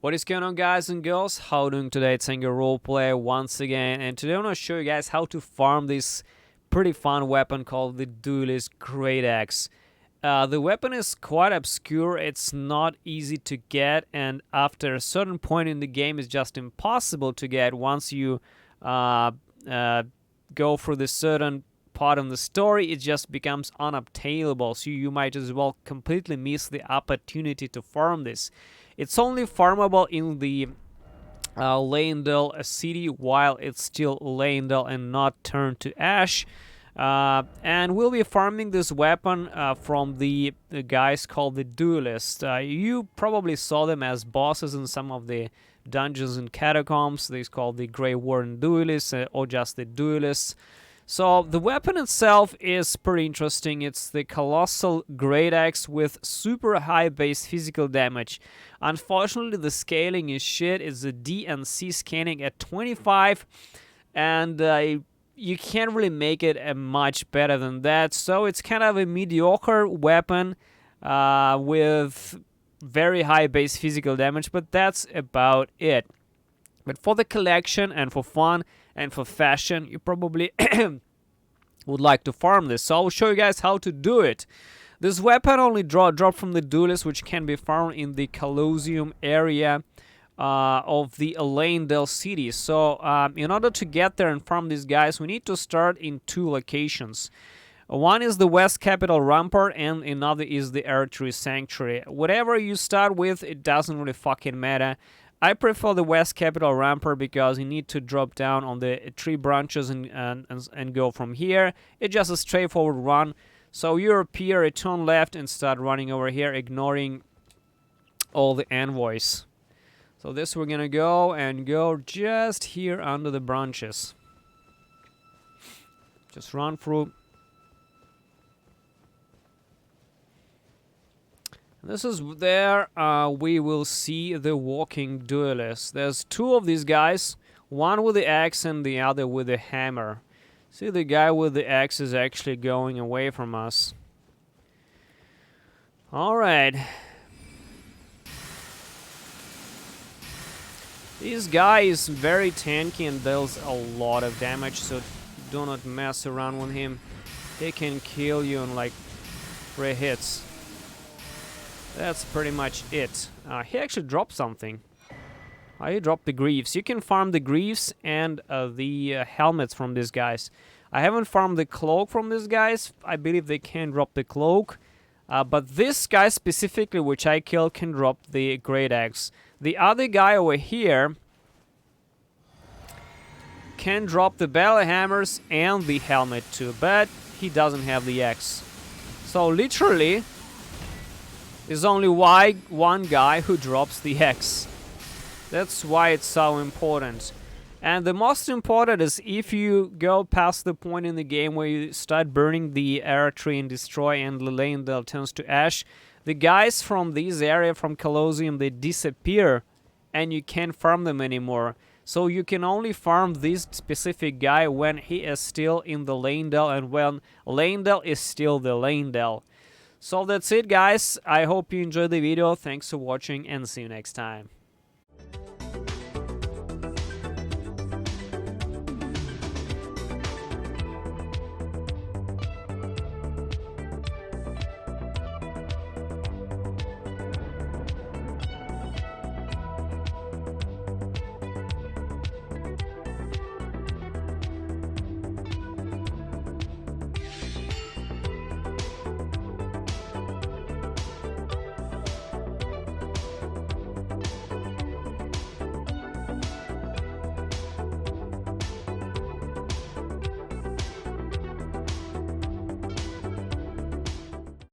What is going on, guys and girls? How are you doing today? It's Anger Roleplay once again, and today I want to show you guys how to farm this pretty fun weapon called the Duelist Greataxe. The weapon is quite obscure, it's not easy to get, and after a certain point in the game it's just impossible to get once you go through this certain part of the story. It just becomes unobtainable, so you might as well completely miss the opportunity to farm this. It's only farmable in the Leyndell city while it's still Leyndell and not turned to ash. And we'll be farming this weapon from the guys called the Duelist. You probably saw them as bosses in some of the dungeons and catacombs. They're called the Grey Warden Duelists or just the Duelists. So the weapon itself is pretty interesting. It's the Colossal Greataxe with super high base physical damage. Unfortunately, the scaling is shit. It's a D and C scaling at 25, and you can't really make it much better than that. So it's kind of a mediocre weapon with very high base physical damage, but that's about it. But for the collection and for fun and for fashion, you probably would like to farm this. So I'll show you guys how to do it. This weapon only dropped from the Duelist, which can be found in the Colosseum area of the Leyndell city. So in order to get there and farm these guys, we need to start in two locations. One is the West Capital Rampart and another is the Archery Sanctuary. Whatever you start with, it doesn't really fucking matter. I prefer the West Capital Rampart because you need to drop down on the tree branches and go from here. It's just a straightforward run. So you appear, you turn left and start running over here, ignoring all the envoys. So this we're gonna go just here under the branches. Just run through. This is there we will see the walking duelist. There's two of these guys, one with the axe and the other with the hammer. See, the guy with the axe is actually going away from us. Alright. This guy is very tanky and deals a lot of damage, so do not mess around with him. He can kill you in like 3 hits. That's pretty much it. He actually dropped something. He dropped the greaves. You can farm the greaves and the helmets from these guys. I haven't farmed the cloak from these guys. I believe they can drop the cloak. But this guy specifically, which I killed, can drop the Greataxe. The other guy over here can drop the battle hammers and the helmet too, but he doesn't have the axe. So literally, there's only one guy who drops the axe. That's why it's so important. And the most important is if you go past the point in the game where you start burning the Archery and destroy and Leyndell turns to ash, the guys from this area, from Colosseum, they disappear and you can't farm them anymore. So you can only farm this specific guy when he is still in the Leyndell and when Leyndell is still the Leyndell. So that's it, guys. I hope you enjoyed the video. Thanks for watching and see you next time.